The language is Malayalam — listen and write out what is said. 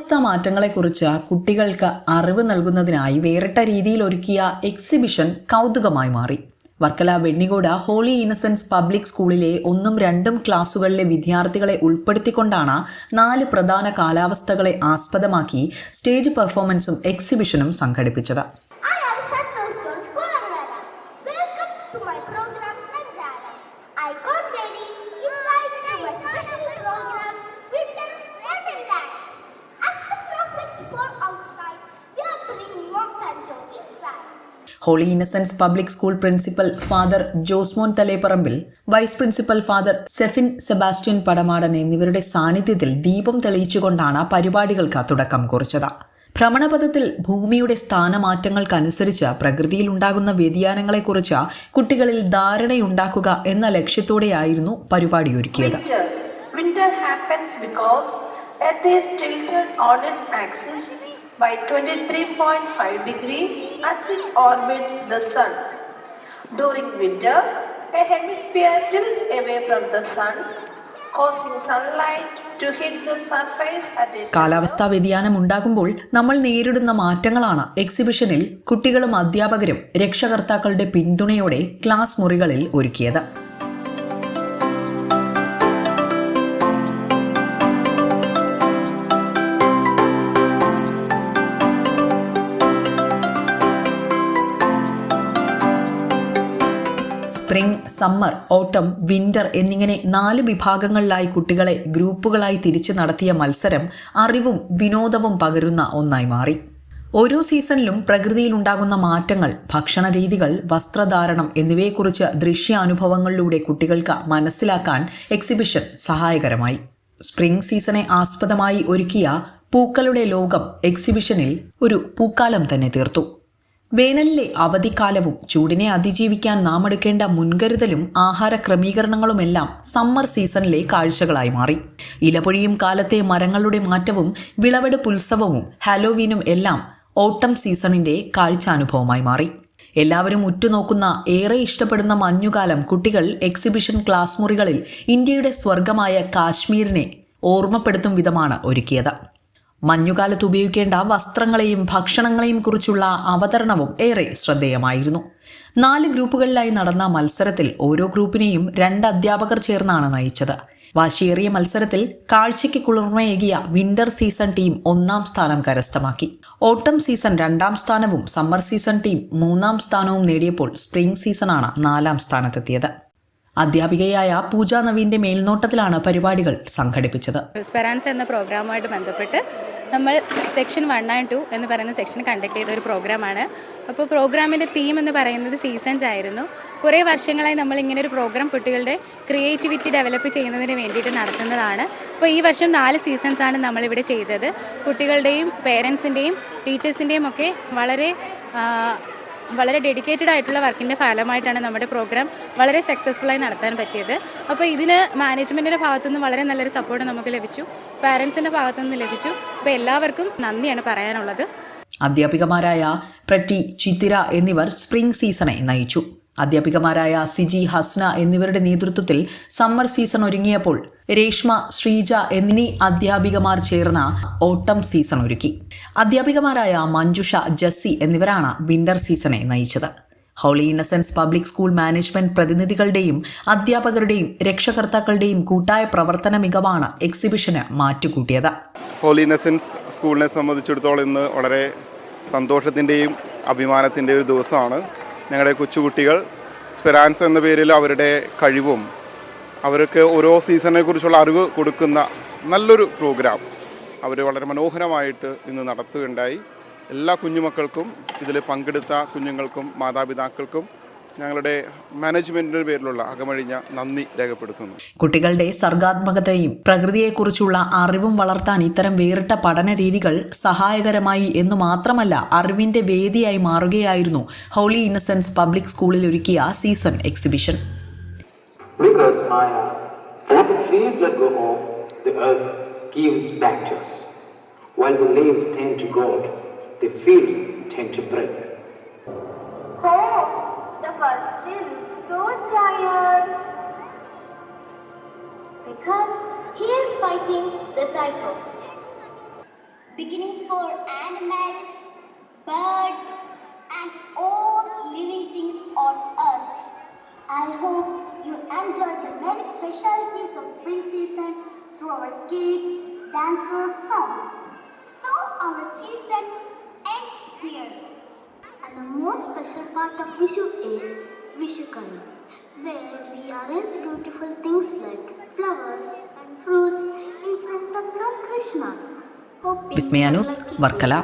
കാലാവസ്ഥാ മാറ്റങ്ങളെക്കുറിച്ച് കുട്ടികൾക്ക് അറിവ് നൽകുന്നതിനായി വേറിട്ട രീതിയിൽ ഒരുക്കിയ എക്സിബിഷൻ കൗതുകമായി മാറി. വർക്കല വെണ്ണിക്കോട് ഹോളി ഇന്നസെൻസ് പബ്ലിക് സ്കൂളിലെ 1ഉം 2ഉം ക്ലാസുകളിലെ വിദ്യാർത്ഥികളെ ഉൾപ്പെടുത്തിക്കൊണ്ടാണ് 4 പ്രധാന കാലാവസ്ഥകളെ ആസ്പദമാക്കി സ്റ്റേജ് പെർഫോമൻസും എക്സിബിഷനും സംഘടിപ്പിച്ചത്. Holy Innocence Public School principal Father Josemon Thaleparambil, vice principal Father Sefin Sebastian Padamadan എന്നിവരുടെ സാന്നിധ്യത്തിൽ ദീപം തെളിയിച്ചുകൊണ്ടാണ് പരിപാടികൾക്ക് തുടക്കം കുറിച്ചത്. ഭ്രമണപഥത്തിൽ ഭൂമിയുടെ സ്ഥാനമാറ്റങ്ങൾക്കനുസരിച്ച് പ്രകൃതിയിലുണ്ടാകുന്ന വ്യതിയാനങ്ങളെക്കുറിച്ച് കുട്ടികളിൽ ധാരണയുണ്ടാക്കുക എന്ന ലക്ഷ്യത്തോടെയായിരുന്നു പരിപാടി ഒരുക്കിയത്. Winter happens because Earth is tilted on its axis by 23.5 degrees as it orbits the Sun. During winter, a hemisphere tilts away from the Sun, causing sunlight to hit the surface at its... കാലാവസ്ഥാ വ്യതിയാനം ഉണ്ടാകുമ്പോൾ നമ്മൾ നേരിടുന്ന മാറ്റങ്ങളാണ് എക്സിബിഷനിൽ കുട്ടികളും അധ്യാപകരും രക്ഷകർത്താക്കളുടെ പിന്തുണയോടെ ക്ലാസ് മുറികളിൽ ഒരുക്കിയത്. സ്പ്രിംഗ്, സമ്മർ, ഓട്ടം, വിന്റർ എന്നിങ്ങനെ 4 വിഭാഗങ്ങളിലായി കുട്ടികളെ ഗ്രൂപ്പുകളായി തിരിച്ചു നടത്തിയ മത്സരം അറിവും വിനോദവും പകരുന്ന ഒന്നായി മാറി. ഓരോ സീസണിലും പ്രകൃതിയിലുണ്ടാകുന്ന മാറ്റങ്ങൾ, ഭക്ഷണ രീതികൾ, വസ്ത്രധാരണം എന്നിവയെക്കുറിച്ച് ദൃശ്യാനുഭവങ്ങളിലൂടെ കുട്ടികൾക്ക് മനസ്സിലാക്കാൻ എക്സിബിഷൻ സഹായകരമായി. സ്പ്രിംഗ് സീസണെ ആസ്പദമായി ഒരുക്കിയ പൂക്കളുടെ ലോകം എക്സിബിഷനിൽ ഒരു പൂക്കാലം തന്നെ തീർത്തു. വേനലിലെ അവധിക്കാലവും ചൂടിനെ അതിജീവിക്കാൻ നാം എടുക്കേണ്ട മുൻകരുതലും ആഹാര ക്രമീകരണങ്ങളുമെല്ലാം സമ്മർ സീസണിലെ കാഴ്ചകളായി മാറി. ഇലപൊഴിയും കാലത്തെ മരങ്ങളുടെ മാറ്റവും വിളവെടുപ്പ് ഉത്സവവും ഹാലോവീനും എല്ലാം ഓട്ടം സീസണിന്റെ കാഴ്ചാനുഭവമായി മാറി. എല്ലാവരും ഉറ്റുനോക്കുന്ന, ഏറെ ഇഷ്ടപ്പെടുന്ന മഞ്ഞുകാലം കുട്ടികൾ എക്സിബിഷൻ ക്ലാസ് മുറികളിൽ ഇന്ത്യയുടെ സ്വർഗമായ കാശ്മീരിനെ ഓർമ്മപ്പെടുത്തും വിധമാണ് ഒരുക്കിയത്. മഞ്ഞുകാലത്ത് ഉപയോഗിക്കേണ്ട വസ്ത്രങ്ങളെയും ഭക്ഷണങ്ങളെയും കുറിച്ചുള്ള അവതരണവും ഏറെ ശ്രദ്ധേയമായിരുന്നു. 4 ഗ്രൂപ്പുകളിലായി നടന്ന മത്സരത്തിൽ ഓരോ ഗ്രൂപ്പിനെയും 2 അധ്യാപകർ ചേർന്നാണ് നയിച്ചത്. വാശിയേറിയ മത്സരത്തിൽ കാഴ്ചയ്ക്ക് കുളിർമയേകിയ വിന്റർ സീസൺ ടീം 1ാം സ്ഥാനം കരസ്ഥമാക്കി. ഓട്ടം സീസൺ 2ാം സ്ഥാനവും സമ്മർ സീസൺ ടീം 3ാം സ്ഥാനവും നേടിയപ്പോൾ സ്പ്രിംഗ് സീസണാണ് 4ാം സ്ഥാനത്തെത്തിയത്. അധ്യാപികയായ പൂജ നവീന്റെ മേൽനോട്ടത്തിലാണ് പരിപാടികൾ സംഘടിപ്പിച്ചത്. സ്പെറാൻസ് എന്ന പ്രോഗ്രാമുമായിട്ട് ബന്ധപ്പെട്ട് നമ്മൾ സെക്ഷൻ 1 and 2 എന്ന് പറയുന്ന സെക്ഷൻ കണ്ടക്ട് ചെയ്ത ഒരു പ്രോഗ്രാമാണ്. അപ്പോൾ പ്രോഗ്രാമിൻ്റെ തീം എന്ന് പറയുന്നത് സീസൺസ് ആയിരുന്നു. കുറേ വർഷങ്ങളായി നമ്മൾ ഇങ്ങനെ ഒരു പ്രോഗ്രാം കുട്ടികളുടെ ക്രിയേറ്റിവിറ്റി ഡെവലപ്പ് ചെയ്യുന്നതിന് വേണ്ടിയിട്ട് നടത്തുന്നതാണ്. അപ്പോൾ ഈ വർഷം 4 സീസൺസാണ് നമ്മളിവിടെ ചെയ്തത്. കുട്ടികളുടെയും പേരൻസിൻ്റെയും ടീച്ചേഴ്സിൻ്റെയും ഒക്കെ വളരെ ഡെഡിക്കേറ്റഡ് ആയിട്ടുള്ള വർക്കിൻ്റെ ഫലമായിട്ടാണ് നമ്മുടെ പ്രോഗ്രാം വളരെ സക്സസ്ഫുള്ളായി നടത്താൻ പറ്റിയത്. അപ്പോൾ ഇതിന് മാനേജ്മെൻറ്റിൻ്റെ ഭാഗത്തുനിന്ന് വളരെ നല്ലൊരു സപ്പോർട്ട് നമുക്ക് ലഭിച്ചു, പാരൻസിൻ്റെ ഭാഗത്തുനിന്ന് ലഭിച്ചു. അപ്പോൾ എല്ലാവർക്കും നന്ദിയാണ് പറയാനുള്ളത്. അധ്യാപികമാരായ പ്രറ്റി, ചിത്തിര എന്നിവർ സ്പ്രിംഗ് സീസണെ നയിച്ചു. അധ്യാപികമാരായ സിജി, ഹസ്ന എന്നിവരുടെ നേതൃത്വത്തിൽ സമ്മർ സീസൺ ഒരുങ്ങിയപ്പോൾ രേഷ്മ, ശ്രീജ എന്നീ അധ്യാപികമാർ ചേർന്ന ഓട്ടം സീസൺ ഒരുക്കി. അധ്യാപികമാരായ മഞ്ജുഷ, ജസ്സി എന്നിവരാണ് വിന്റർ സീസണെ നയിച്ചത്. Holy Innocence Public School management പ്രതിനിധികളുടെയും അധ്യാപകരുടെയും രക്ഷകർത്താക്കളുടെയും കൂട്ടായ പ്രവർത്തന മികവാണ് എക്സിബിഷന് മാറ്റുകൂട്ടിയത്. ഹോളി ഇന്നസെൻസ് സ്കൂളിനെ സംബന്ധിച്ചിടത്തോളം ഇന്ന് വളരെ സന്തോഷത്തിൻ്റെയും അഭിമാനത്തിൻ്റെയും ഒരു ദിവസമാണ്. ഞങ്ങളുടെ കൊച്ചുകുട്ടികൾ സ്പെറാൻസ് എന്ന പേരിൽ അവരുടെ കഴിവും അവർക്ക് ഓരോ സീസണിനെ കുറിച്ചുള്ള അറിവ് കൊടുക്കുന്ന നല്ലൊരു പ്രോഗ്രാം അവർ വളരെ മനോഹരമായിട്ട് ഇന്ന് നടത്തുകയുണ്ടായി. എല്ലാ കുഞ്ഞുമക്കൾക്കും, ഇതിൽ പങ്കെടുത്ത കുഞ്ഞുങ്ങൾക്കും മാതാപിതാക്കൾക്കും ഞങ്ങളുടെ മാനേജ്മെന്റിന്റെ പേരിലുള്ള അകമഴിഞ്ഞ നന്ദി രേഖപ്പെടുത്തുന്നു. കുട്ടികളുടെ സർഗാത്മകതയും പ്രകൃതിയെക്കുറിച്ചുള്ള അറിവും വളർത്താൻ ഇത്തരം വേറിട്ട പഠന രീതികൾ സഹായകരമായി എന്നു മാത്രമല്ല അറിവിന്റെ വേദിയായി മാറുകയായിരുന്നു ഹോളി ഇന്നസെൻസ് പബ്ലിക് സ്കൂളിൽ ഒരുക്കിയ season exhibition. The fields tend to break. Oh, the first day looks so tired. Because he is fighting the cycle. beginning for animals, birds, and all living things on earth. I hope you enjoyed the many specialities of spring season through our skit, dances, songs. So our season ends here. And the most special part of Vishu is Vishukari, where we arrange beautiful things like flowers and fruits in front of Lord Krishna. Hoping Vismaya for news lucky Varkala.